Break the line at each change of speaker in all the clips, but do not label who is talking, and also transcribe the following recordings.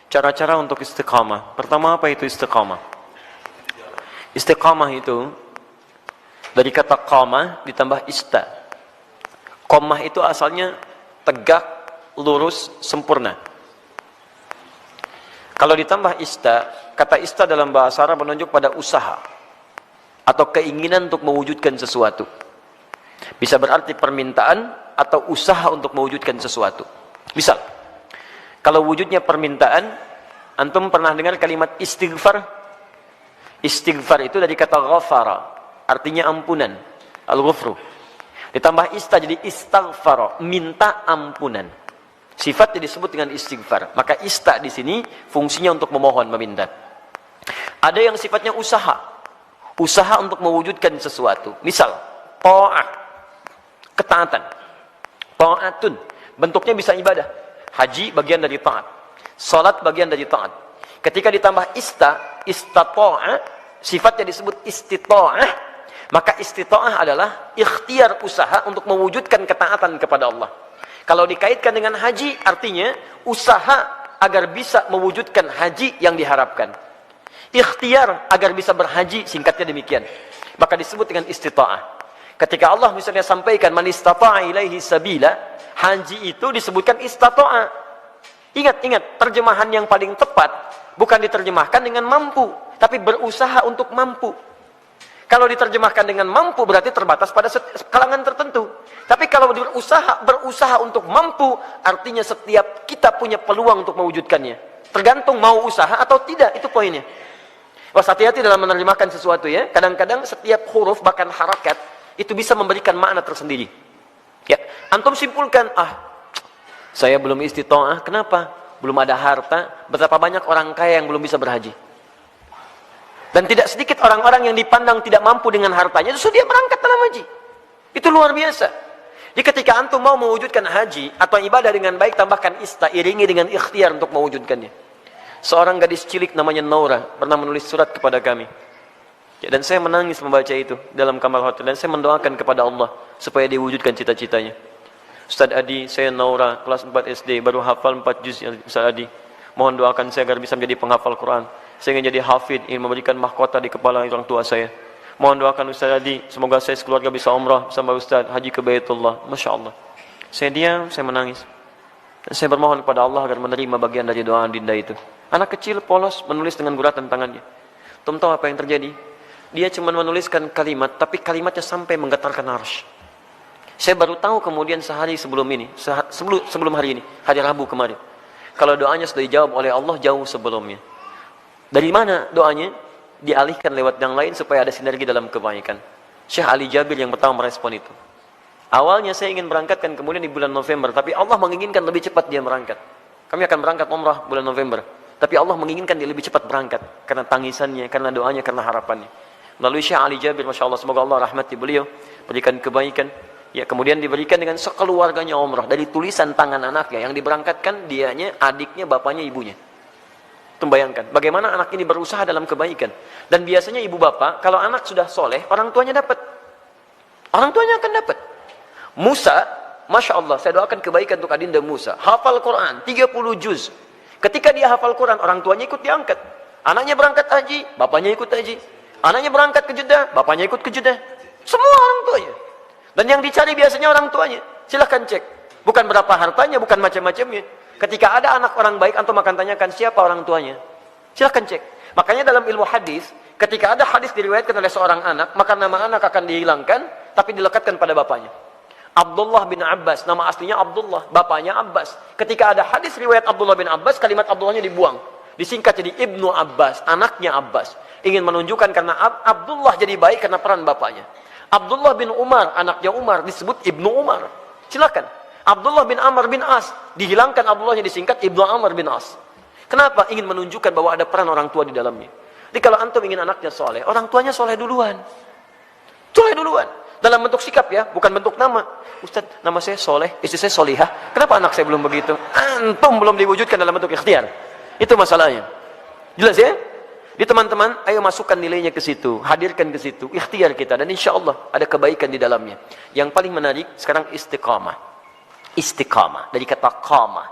Cara-cara untuk istiqamah. Pertama, apa itu istiqamah? Istiqamah itu dari kata qamah ditambah ista. Qamah itu asalnya tegak, lurus, sempurna. Kalau ditambah ista, kata ista dalam bahasa Arab menunjuk pada usaha atau keinginan untuk mewujudkan sesuatu. Bisa berarti permintaan atau usaha untuk mewujudkan sesuatu. Misal, kalau wujudnya permintaan, antum pernah dengar kalimat istighfar? Istighfar itu dari kata ghafara, artinya ampunan, al-ghufru. Ditambah ista jadi istaghfara, minta ampunan. Sifatnya disebut dengan istighfar. Maka ista di sini fungsinya untuk memohon, meminta. Ada yang sifatnya usaha. Usaha untuk mewujudkan sesuatu. Misal, ta'ah, ketaatan. Ta'atun, bentuknya bisa ibadah. Haji bagian dari taat. Salat bagian dari taat. Ketika ditambah istata'a, sifatnya disebut istita'ah, maka istita'ah adalah ikhtiar usaha untuk mewujudkan ketaatan kepada Allah. Kalau dikaitkan dengan haji, artinya usaha agar bisa mewujudkan haji yang diharapkan. Ikhtiar agar bisa berhaji, singkatnya demikian. Maka disebut dengan istita'ah. Ketika Allah misalnya sampaikan man istata'a ilaihi sabila, haji itu disebutkan istata'a. Ingat, terjemahan yang paling tepat bukan diterjemahkan dengan mampu, tapi berusaha untuk mampu. Kalau diterjemahkan dengan mampu berarti terbatas pada kalangan tertentu. Tapi kalau berusaha untuk mampu, artinya setiap kita punya peluang untuk mewujudkannya. Tergantung mau usaha atau tidak, itu poinnya. Hati-hati dalam menerjemahkan sesuatu ya. Kadang-kadang setiap huruf bahkan harakat itu bisa memberikan makna tersendiri. Ya, antum simpulkan, saya belum istita'ah, kenapa? Belum ada harta. Betapa banyak orang kaya yang belum bisa berhaji. Dan tidak sedikit orang-orang yang dipandang tidak mampu dengan hartanya, justru dia berangkat dalam haji. Itu luar biasa. Jadi ketika antum mau mewujudkan haji atau ibadah dengan baik, tambahkan ista, iringi dengan ikhtiar untuk mewujudkannya. Seorang gadis cilik namanya Naura pernah menulis surat kepada kami. Ya, dan saya menangis membaca itu dalam kamar hotel. Dan saya mendoakan kepada Allah supaya diwujudkan cita-citanya. Ustaz Adi, saya Naura, kelas 4 SD, baru hafal 4 juz ya Ustaz Adi. Mohon doakan saya agar bisa menjadi penghafal Quran. Saya ingin jadi hafid, ingin memberikan mahkota di kepala orang tua saya. Mohon doakan Ustaz Adi, semoga saya sekeluarga bisa umrah bersama Ustaz, haji ke Baitullah. Masya Allah. Saya diam, saya menangis. Dan saya bermohon kepada Allah agar menerima bagian dari doa dinda itu. Anak kecil polos menulis dengan guratan tangannya. Tum tahu apa yang terjadi? Dia cuma menuliskan kalimat, tapi kalimatnya sampai menggetarkan arsy. Saya baru tahu kemudian sehari sebelum ini, sebelum hari ini, hari Rabu kemarin. Kalau doanya sudah dijawab oleh Allah jauh sebelumnya. Dari mana doanya? Dialihkan lewat yang lain supaya ada sinergi dalam kebaikan. Syekh Ali Jabir yang pertama merespon itu. Awalnya saya ingin berangkatkan kemudian di bulan November, tapi Allah menginginkan lebih cepat dia berangkat. Kami akan berangkat umrah bulan November, tapi Allah menginginkan dia lebih cepat berangkat karena tangisannya, karena doanya, karena harapannya. Melalui Syekh Ali Jabir, Masya Allah, semoga Allah rahmati beliau, berikan kebaikan. Ya, kemudian diberikan dengan sekeluarganya umrah dari tulisan tangan anaknya yang diberangkatkan, dianya, adiknya, bapaknya, ibunya. Bayangkan bagaimana anak ini berusaha dalam kebaikan. Dan biasanya ibu bapak kalau anak sudah soleh, orang tuanya dapat, orang tuanya akan dapat. Musa, Masya Allah, saya doakan kebaikan untuk adinda Musa, hafal Quran 30 juz. Ketika dia hafal Quran, orang tuanya ikut diangkat. Anaknya berangkat haji, bapaknya ikut haji. Anaknya berangkat ke Jeddah, bapaknya ikut ke Jeddah. Semua orang tuanya. Dan yang dicari biasanya orang tuanya. Silahkan cek, bukan berapa hartanya, bukan macam-macamnya. Ketika ada anak orang baik, antum akan tanyakan siapa orang tuanya. Silahkan cek. Makanya dalam ilmu hadis, ketika ada hadis diriwayatkan oleh seorang anak, maka nama anak akan dihilangkan, tapi dilekatkan pada bapaknya. Abdullah bin Abbas, nama aslinya Abdullah, bapaknya Abbas. Ketika ada hadis riwayat Abdullah bin Abbas, kalimat Abdullahnya dibuang. Disingkat jadi Ibnu Abbas, anaknya Abbas. Ingin menunjukkan karena Abdullah jadi baik karena peran bapaknya. Abdullah bin Umar, anaknya Umar, disebut Ibnu Umar. Silakan. Abdullah bin Amr bin As, dihilangkan Abdullahnya, disingkat Ibnu Amr bin As. Kenapa? Ingin menunjukkan bahwa ada peran orang tua di dalamnya. Jadi kalau antum ingin anaknya soleh, orang tuanya soleh duluan. Soleh duluan. Dalam bentuk sikap ya, bukan bentuk nama. Ustaz, nama saya soleh, istri saya solihah. Kenapa anak saya belum begitu? Antum belum diwujudkan dalam bentuk ikhtiar. Itu masalahnya. Jelas ya? Di teman-teman, ayo masukkan nilainya ke situ, hadirkan ke situ, ikhtiar kita, dan insya Allah ada kebaikan di dalamnya. Yang paling menarik sekarang istiqamah. Istiqamah dari kata qamah.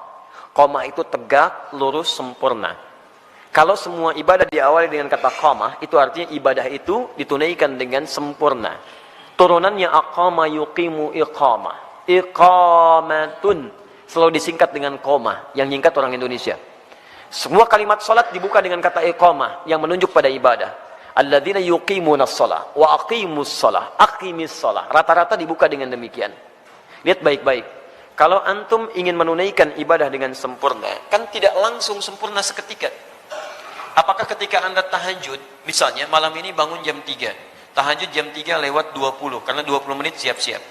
Qamah itu tegak, lurus, sempurna. Kalau semua ibadah diawali dengan kata qamah, itu artinya ibadah itu ditunaikan dengan sempurna. Turunannya aqama yuqimu iqamah. Iqamatun selalu disingkat dengan qamah, yang nyingkat orang Indonesia. Semua kalimat salat dibuka dengan kata iqamah yang menunjuk pada ibadah. Alladzina yuqimunas shalah wa aqimus shalah, aqimis shalah. Rata-rata dibuka dengan demikian. Lihat baik-baik. Kalau antum ingin menunaikan ibadah dengan sempurna, kan tidak langsung sempurna seketika. Apakah ketika Anda tahajud, misalnya malam ini bangun jam 3, tahajud jam 3 lewat 20, karena 20 menit siap-siap.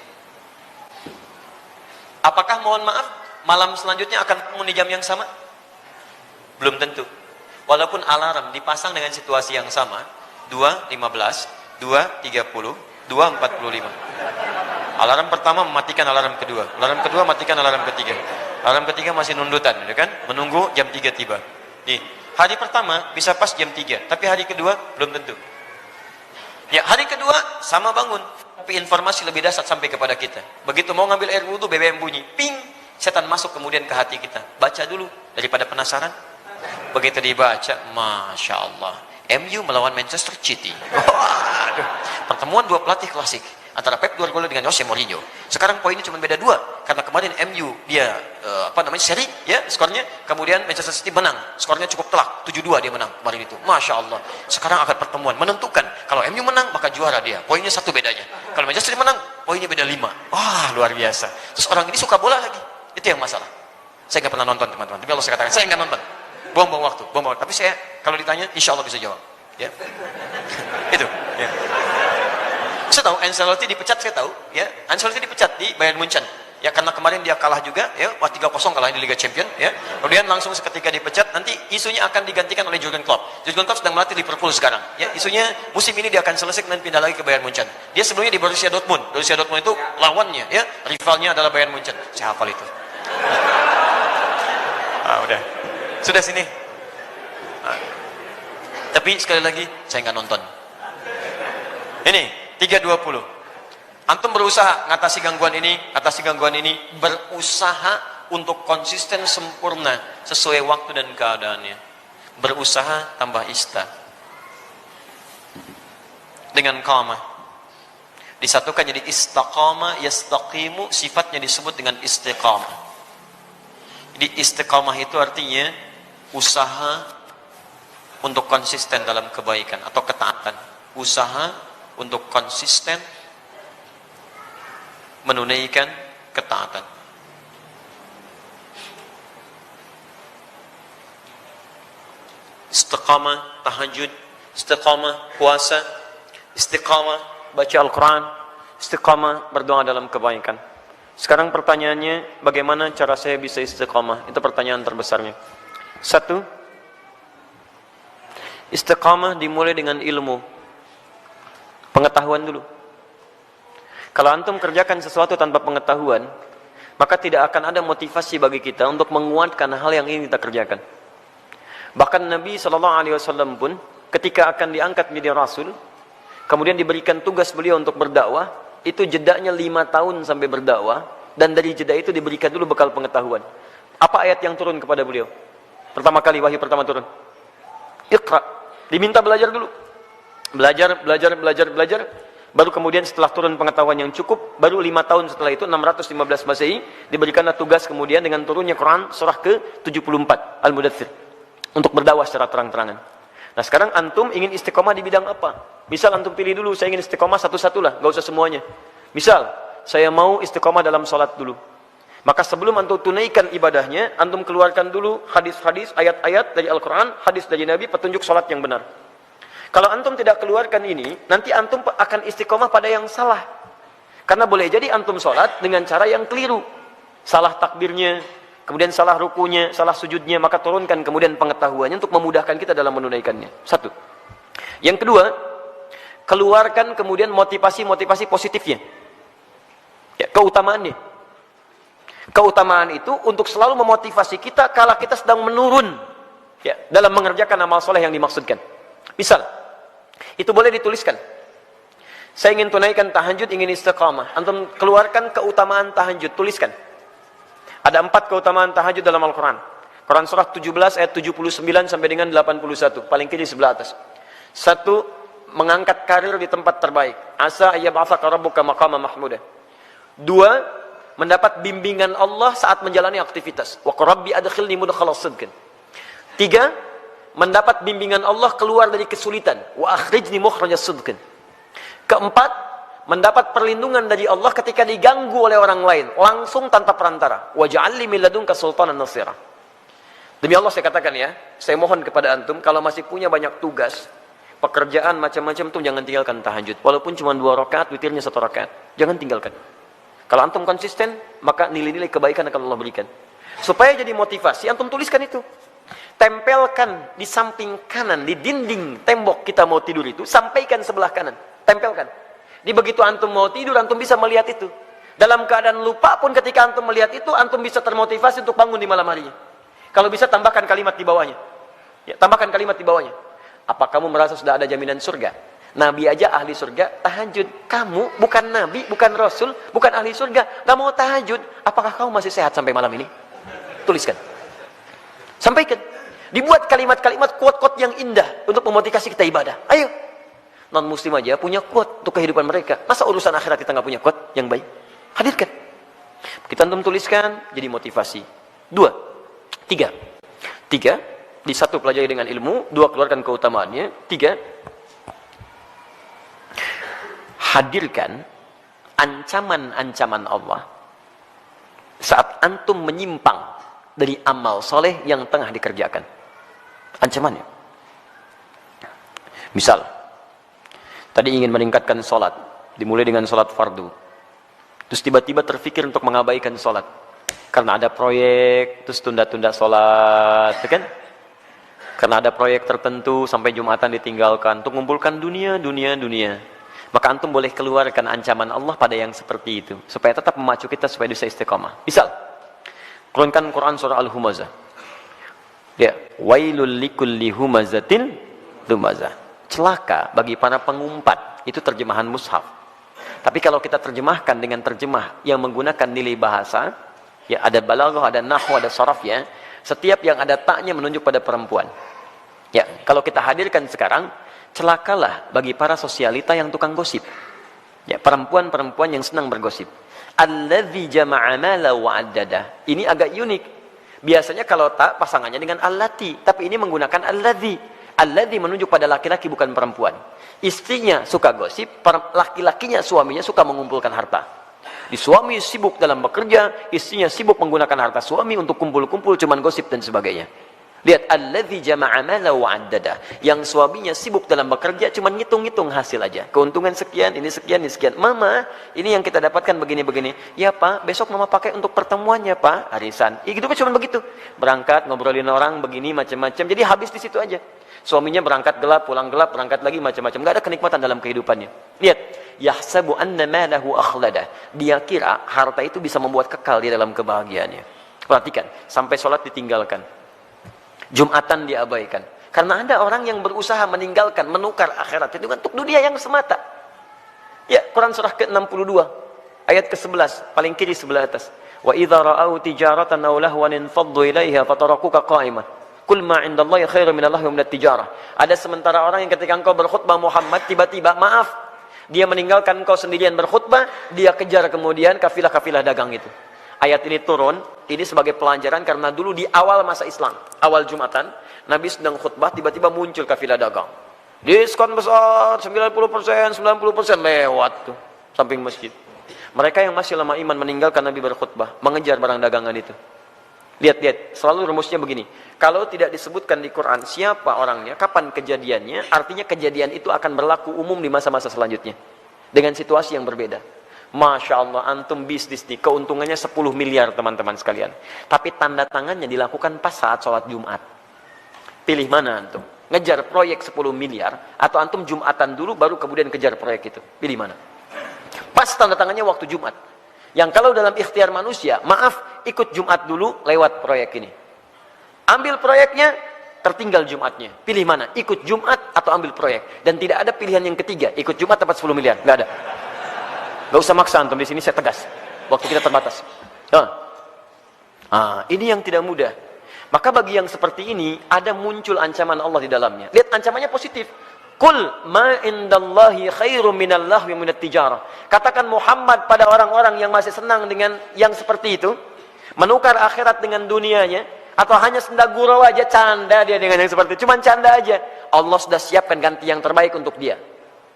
Apakah mohon maaf, malam selanjutnya akan bangun di jam yang sama? Belum tentu. Walaupun alarm dipasang dengan situasi yang sama, 2.15, 2.30, 2.45. Alarm pertama mematikan alarm kedua, alarm kedua matikan alarm ketiga, alarm ketiga masih nundutan, ya kan? Menunggu jam 3 tiba. Nih, hari pertama bisa pas jam 3, tapi hari kedua belum tentu. Ya, hari kedua sama bangun, tapi informasi lebih dahsyat sampai kepada kita. Begitu mau ngambil air wudhu, BBM bunyi, ping, setan masuk kemudian ke hati kita. Baca dulu daripada penasaran. Begitu dibaca, Masya Allah, MU melawan Manchester City. Waduh, pertemuan dua pelatih klasik antara Pep Guardiola dengan Jose Mourinho. Sekarang poinnya cuma beda 2, karena kemarin MU dia seri ya skornya, kemudian Manchester City menang, skornya cukup telak, 7-2 dia menang kemarin itu. Masya Allah. Sekarang akan pertemuan menentukan, kalau MU menang maka juara dia, poinnya 1 bedanya. Kalau Manchester City menang, poinnya beda 5. Wah, luar biasa. Terus orang ini suka bola lagi, itu yang masalah. Saya nggak pernah nonton teman-teman, tapi kalau saya katakan saya nggak nonton, buang-buang waktu. Tapi saya kalau ditanya, insya Allah bisa jawab. Ya, itu. Ya. Saya tahu Ancelotti dipecat, saya tahu. Ya, Ancelotti dipecat di Bayern Munchen. Ya, karena kemarin dia kalah juga. Ya, 3-0 kalah di Liga Champions. Ya, kemudian langsung seketika dipecat. Nanti isunya akan digantikan oleh Jurgen Klopp. Jurgen Klopp sedang melatih Liverpool sekarang. Ya, isunya musim ini dia akan selesai dan pindah lagi ke Bayern Munchen. Dia sebelumnya di Borussia Dortmund. Borussia Dortmund itu lawannya, ya, rivalnya adalah Bayern Munchen. Saya hafal itu. Udah. Sudah sini. Tapi sekali lagi saya nggak nonton. Ini 3.20. Antum berusaha ngatasi gangguan ini, berusaha untuk konsisten sempurna sesuai waktu dan keadaannya. Berusaha tambah ista. Dengan qamah. Disatukan jadi istaqama, yastaqimu, sifatnya disebut dengan istiqamah. Jadi istiqamah itu artinya usaha untuk konsisten dalam kebaikan atau ketaatan. Usaha untuk konsisten menunaikan ketaatan. Istiqamah tahajud, istiqamah puasa, istiqamah baca Al-Quran, istiqamah berdoa dalam kebaikan. Sekarang pertanyaannya, bagaimana cara saya bisa istiqamah? Itu pertanyaan terbesarnya. 1, istiqamah dimulai dengan ilmu, pengetahuan dulu. Kalau antum kerjakan sesuatu tanpa pengetahuan, maka tidak akan ada motivasi bagi kita untuk menguatkan hal yang ingin kita kerjakan. Bahkan Nabi SAW pun ketika akan diangkat menjadi Rasul, kemudian diberikan tugas beliau untuk berdakwah, itu jedanya 5 tahun sampai berdakwah, dan dari jeda itu diberikan dulu bekal pengetahuan. Apa ayat yang turun kepada beliau? Pertama kali wahyu pertama turun, Iqra. Diminta belajar dulu. Belajar. Baru kemudian setelah turun pengetahuan yang cukup, baru 5 tahun setelah itu, 615 Masehi, diberikanlah tugas kemudian dengan turunnya Quran surah ke-74, Al-Mudaththir, untuk berdakwah secara terang-terangan. Nah, sekarang antum ingin istiqomah di bidang apa? Misal antum pilih dulu, saya ingin istiqomah satu-satu lah, gak usah semuanya. Misal, saya mau istiqomah dalam sholat dulu. Maka sebelum antum tunaikan ibadahnya, antum keluarkan dulu hadis-hadis, ayat-ayat dari Al-Quran, hadis dari Nabi, petunjuk sholat yang benar. Kalau antum tidak keluarkan ini, nanti antum akan istiqomah pada yang salah. Karena boleh jadi antum sholat dengan cara yang keliru. Salah takbirnya, kemudian salah rukunya, salah sujudnya, maka turunkan kemudian pengetahuannya untuk memudahkan kita dalam menunaikannya. 1. Yang kedua, keluarkan kemudian motivasi-motivasi positifnya. Ya, keutamaannya. Keutamaan itu untuk selalu memotivasi kita kala kita sedang menurun, ya, dalam mengerjakan amal soleh yang dimaksudkan. Misal, itu boleh dituliskan. Saya ingin tunaikan tahajud, ingin istiqamah. Antum keluarkan keutamaan tahajud, tuliskan. Ada 4 keutamaan tahajud dalam Al-Quran. Quran surah 17 ayat 79 sampai dengan 81, paling kiri sebelah atas. 1, mengangkat karir di tempat terbaik. Asa ayyab'atsaka rabbuka maqaman mahmuda. 2, mendapat bimbingan Allah saat menjalani aktivitas. Wa rabbi adkhilni mudkhala sidqin. 3, mendapat bimbingan Allah keluar dari kesulitan. Wa akhrijni mukhraja sidqin. 4, mendapat perlindungan dari Allah ketika diganggu oleh orang lain, langsung tanpa perantara. Waj'alni min ladunka sultanan nasira. Demi Allah saya katakan ya, saya mohon kepada antum, kalau masih punya banyak tugas, pekerjaan macam-macam tuh jangan tinggalkan tahajud. Walaupun cuma 2 rakaat, witirnya 1 rakaat. Jangan tinggalkan. Kalau antum konsisten, maka nilai-nilai kebaikan akan Allah berikan. Supaya jadi motivasi, antum tuliskan itu. Tempelkan di samping kanan, di dinding tembok kita mau tidur itu, sampaikan sebelah kanan. Tempelkan. Di begitu antum mau tidur, antum bisa melihat itu. Dalam keadaan lupa pun ketika antum melihat itu, antum bisa termotivasi untuk bangun di malam harinya. Kalau bisa tambahkan kalimat di bawahnya. Ya, tambahkan kalimat di bawahnya. Apa kamu merasa sudah ada jaminan surga? Nabi aja ahli surga, tahajud. Kamu bukan nabi, bukan rasul, bukan ahli surga, nggak mau tahajud. Apakah kamu masih sehat sampai malam ini? Tuliskan. Sampaikan. Dibuat kalimat-kalimat quote-quote yang indah untuk memotivasi kita ibadah. Ayo. Non muslim aja punya quote untuk kehidupan mereka. Masa urusan akhirat kita nggak punya quote yang baik? Hadirkan. Kita antum tuliskan jadi motivasi. 2. 3, di 1 pelajari dengan ilmu, 2 keluarkan keutamaannya, 3 hadirkan ancaman-ancaman Allah saat antum menyimpang dari amal soleh yang tengah dikerjakan. Ancamannya. Misal, tadi ingin meningkatkan sholat, dimulai dengan sholat fardu, terus tiba-tiba terfikir untuk mengabaikan sholat karena ada proyek, terus tunda-tunda sholat, kan? Karena ada proyek tertentu sampai Jumatan ditinggalkan untuk mengumpulkan dunia. Maka antum boleh keluarkan ancaman Allah pada yang seperti itu supaya tetap memacu kita supaya bisa istiqamah. Misal, turunkan Quran surah Al-Humazah. Ya, wailul likulli humazatin lumazah. Celaka bagi para pengumpat. Itu terjemahan mushaf. Tapi kalau kita terjemahkan dengan terjemah yang menggunakan nilai bahasa, ya, ada balaghah, ada nahwu, ada saraf ya. Setiap yang ada taknya menunjuk pada perempuan. Ya, kalau kita hadirkan sekarang, celakalah bagi para sosialita yang tukang gosip. Ya, perempuan-perempuan yang senang bergosip. Alladzi jama'a mala wa 'addada. Ini agak unik. Biasanya kalau tak pasangannya dengan allati, tapi ini menggunakan alladzi. Alladzi menunjuk pada laki-laki bukan perempuan. Istrinya suka gosip, laki-lakinya suaminya suka mengumpulkan harta. Di suami sibuk dalam bekerja, istrinya sibuk menggunakan harta suami untuk kumpul-kumpul cuman gosip dan sebagainya. Lihat, alladzi jama'a mala wa 'addada. Yang suaminya sibuk dalam bekerja cuman ngitung-ngitung hasil aja. Keuntungan sekian, ini sekian, ini sekian. Mama, ini yang kita dapatkan begini-begini. Ya Pak, besok mama pakai untuk pertemuannya Pak, arisan. Ya gitu kan cuman begitu. Berangkat ngobrolin orang begini macam-macam. Jadi habis di situ aja. Suaminya berangkat gelap, pulang gelap, berangkat lagi macam-macam. Enggak ada kenikmatan dalam kehidupannya. Lihat, yahsabu anna malahu akhlada. Dia kira harta itu bisa membuat kekal di dalam kebahagiaannya. Perhatikan, sampai sholat ditinggalkan. Jumatan diabaikan. Karena ada orang yang berusaha meninggalkan, menukar akhirat itu untuk dunia yang semata. Ya, Quran surah ke-62, ayat ke-11, paling kiri sebelah atas. Wa idza ra'au tijaratan aw lahwan infaddu ilaiha fatarakuka qa'imah. Kul ma 'indallahi khairun minallahi wa minat tijarah. Ada sementara orang yang ketika engkau berkhutbah Muhammad, tiba-tiba maaf, dia meninggalkan engkau sendirian berkhutbah, dia kejar kemudian kafilah-kafilah dagang itu. Ayat ini turun, ini sebagai pelajaran karena dulu di awal masa Islam, awal Jumatan, Nabi sedang khutbah, tiba-tiba muncul kafilah dagang. Diskon besar, 90%, 90% lewat tuh, samping masjid. Mereka yang masih lama iman meninggalkan Nabi berkhutbah, mengejar barang dagangan itu. Lihat, selalu rumusnya begini. Kalau tidak disebutkan di Quran siapa orangnya, kapan kejadiannya, artinya kejadian itu akan berlaku umum di masa-masa selanjutnya. Dengan situasi yang berbeda. Masya Allah, antum bisnis nih, keuntungannya 10 miliar teman-teman sekalian. Tapi tanda tangannya dilakukan pas saat sholat Jumat. Pilih mana antum? Ngejar proyek 10 miliar, atau antum Jumatan dulu baru kemudian kejar proyek itu? Pilih mana? Pas tanda tangannya waktu Jumat. Yang kalau dalam ikhtiar manusia, maaf, ikut Jumat dulu lewat proyek ini. Ambil proyeknya, tertinggal Jumatnya. Pilih mana? Ikut Jumat atau ambil proyek. Dan tidak ada pilihan yang ketiga, ikut Jumat dapat 10 miliar. Nggak ada. Nggak usah maksa antum, di sini saya tegas. Waktu kita terbatas. Ini yang tidak mudah. Maka bagi yang seperti ini, ada muncul ancaman Allah di dalamnya. Lihat ancamannya positif. Qul ma indallahi khairum minal lahwi minat tijarah. Katakan Muhammad pada orang-orang yang masih senang dengan yang seperti itu, menukar akhirat dengan dunianya, atau hanya senda gurau aja, canda dia dengan yang seperti itu, cuman canda aja. Allah sudah siapkan ganti yang terbaik untuk dia.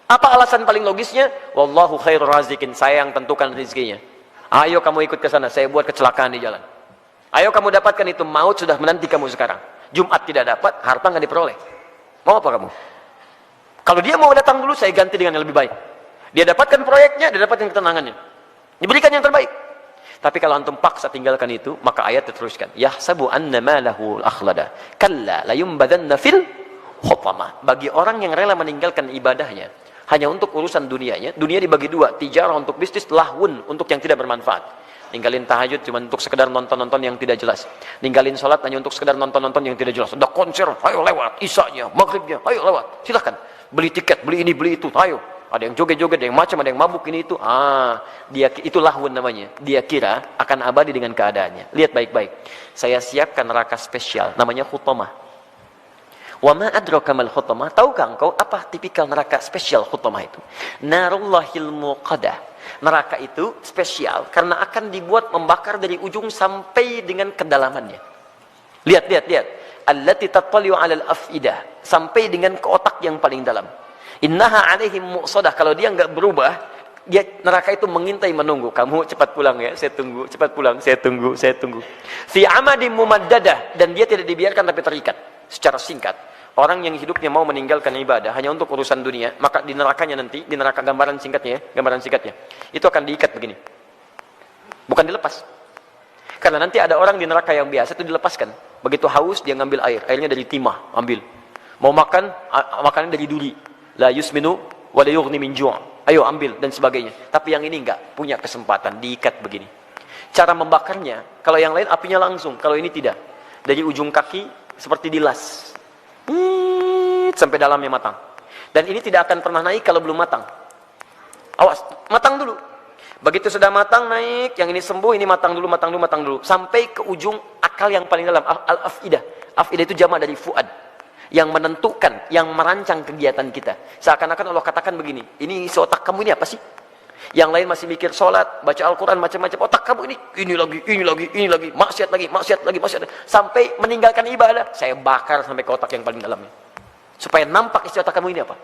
Apa alasan paling logisnya? Wallahu khairur razikin, saya yang tentukan rezekinya. Ayo kamu ikut ke sana, saya buat kecelakaan di jalan. Ayo kamu dapatkan itu, maut sudah menanti kamu sekarang. Jumat tidak dapat, harta nggak diperoleh. Mau apa kamu? Kalau dia mau datang dulu, saya ganti dengan yang lebih baik. Dia dapatkan proyeknya, dia dapatkan ketenangannya. Diberikan yang terbaik. Tapi kalau antum paksa tinggalkan itu, maka ayat diteruskan. Yahsabu anna malahu akhlada. Kalla layumbadanna fil hutamah. Bagi orang yang rela meninggalkan ibadahnya, hanya untuk urusan dunianya, dunia dibagi dua. Tijarah untuk bisnis, lahun untuk yang tidak bermanfaat. Ninggalin tahajud cuma untuk sekedar nonton-nonton yang tidak jelas. Ninggalin sholat hanya untuk sekedar nonton-nonton yang tidak jelas. Ada konser, ayo lewat. Isanya, maghribnya, ayo lewat. Silahkan. Beli tiket, beli ini, beli itu, ayo. Ada yang joget-joget, ada yang macam, ada yang mabuk ini itu. Dia itu lahun namanya. Dia kira akan abadi dengan keadaannya. Lihat baik-baik. Saya siapkan neraka spesial, namanya Hutamah. Wa ma adraka mal Hutamah? Tahukah engkau apa tipikal neraka spesial Hutamah itu? Narullahil muqadah. Neraka itu spesial karena akan dibuat membakar dari ujung sampai dengan kedalamannya. Lihat. Allati tattali'u 'alal afidah, sampai dengan ke otak yang paling dalam. Innaha 'alaihim mu'sadah. Kalau dia enggak berubah, dia neraka itu mengintai menunggu. Kamu cepat pulang ya, saya tunggu. Cepat pulang, saya tunggu. Fi 'amadim mumaddadah, dan dia tidak dibiarkan tapi terikat secara singkat. Orang yang hidupnya mau meninggalkan ibadah hanya untuk urusan dunia, maka di nerakanya nanti, di neraka gambaran singkatnya, itu akan diikat begini. Bukan dilepas. Karena nanti ada orang di neraka yang biasa itu dilepaskan. Begitu haus dia ngambil air, airnya dari timah, ambil. Mau makan, makannya dari duri. La yusminu wa la yughni min ju'. Ayo ambil dan sebagainya. Tapi yang ini enggak punya kesempatan, diikat begini. Cara membakarnya, kalau yang lain apinya langsung, kalau ini tidak. Dari ujung kaki seperti dilas. Sampai dalamnya matang. Dan ini tidak akan pernah naik kalau belum matang. Awas, matang dulu. Begitu sudah matang naik, yang ini sembuh, ini matang dulu, sampai ke ujung akal yang paling dalam, al-afidah. Afidah itu jamak dari fuad, yang menentukan, yang merancang kegiatan kita. Seakan-akan Allah katakan begini, ini isi otak kamu ini apa sih? Yang lain masih mikir sholat, baca Al-Quran, macam-macam. Otak kamu ini lagi, maksiat lagi. Sampai meninggalkan ibadah, saya bakar sampai ke otak yang paling dalamnya. Supaya nampak isi otak kamu ini apa?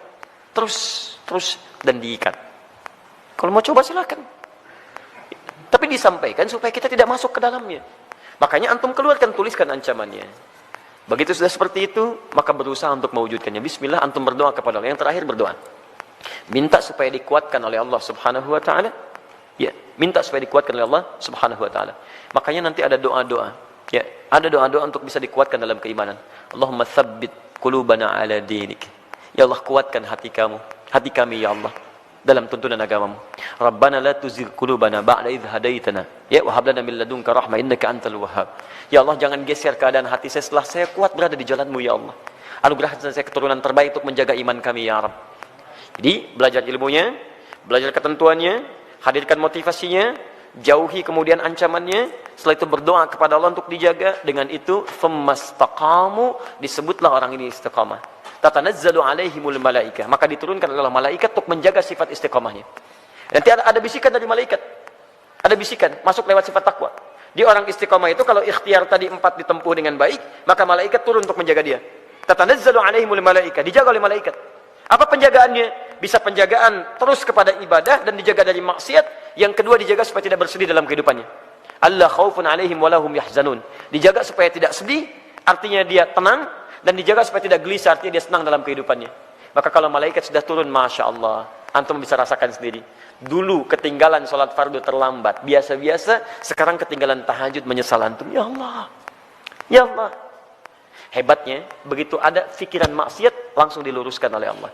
Terus, dan diikat. Kalau mau coba silakan. Tapi disampaikan supaya kita tidak masuk ke dalamnya. Makanya antum keluarkan, tuliskan ancamannya. Begitu sudah seperti itu, maka berusaha untuk mewujudkannya. Bismillah, antum berdoa kepada Allah. Yang terakhir berdoa. Minta supaya dikuatkan oleh Allah Subhanahu wa taala. Ya, minta supaya dikuatkan oleh Allah Subhanahu wa taala. Makanya nanti ada doa-doa. Ya, ada doa-doa untuk bisa dikuatkan dalam keimanan. Allahumma tsabbit qulubana ala dinik. Ya Allah, kuatkan hati kami ya Allah, dalam tuntunan agamamu. Rabbana la tuzigh qulubana ba'da idh hadaitana. Ya, wa hab lana min ladunka rahmah innaka antal wahhab. Ya Allah, jangan geser keadaan hati saya setelah saya kuat berada di jalan-Mu ya Allah. Anugerahkan saya keturunan terbaik untuk menjaga iman kami ya Rabb. Jadi, belajar ilmunya, belajar ketentuannya, hadirkan motivasinya, jauhi kemudian ancamannya, setelah itu berdoa kepada Allah untuk dijaga. Dengan itu, fammastaqamu, disebutlah orang ini istiqamah. Tatanazzalu alaihimul malaikah, maka diturunkan oleh malaikat untuk menjaga sifat istiqamahnya. Nanti ada bisikan dari malaikat. Ada bisikan, masuk lewat sifat takwa. Dia orang istiqamah itu kalau ikhtiar tadi 4 ditempuh dengan baik, maka malaikat turun untuk menjaga dia. Tatanazzalu alaihimul malaikah, dijaga oleh malaikat. Apa penjagaannya? Bisa penjagaan terus kepada ibadah dan dijaga dari maksiat. Yang kedua, dijaga supaya tidak bersedih dalam kehidupannya. Allah khaufun alaihim walahum yahzanun. Dijaga supaya tidak sedih, artinya dia tenang. Dan dijaga supaya tidak gelisah, artinya dia senang dalam kehidupannya. Maka kalau malaikat sudah turun, Masya Allah, antum bisa rasakan sendiri. Dulu ketinggalan sholat fardu terlambat, biasa-biasa. Sekarang ketinggalan tahajud menyesal antum. Ya Allah, ya Allah. Hebatnya, begitu ada pikiran maksiat, langsung diluruskan oleh Allah.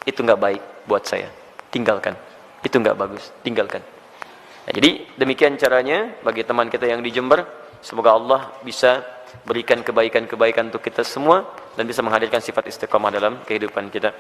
Itu nggak baik buat saya, tinggalkan. Itu nggak bagus, tinggalkan. Nah, jadi demikian caranya bagi teman kita yang di Jember. Semoga Allah bisa berikan kebaikan-kebaikan untuk kita semua dan bisa menghadirkan sifat istiqamah dalam kehidupan kita.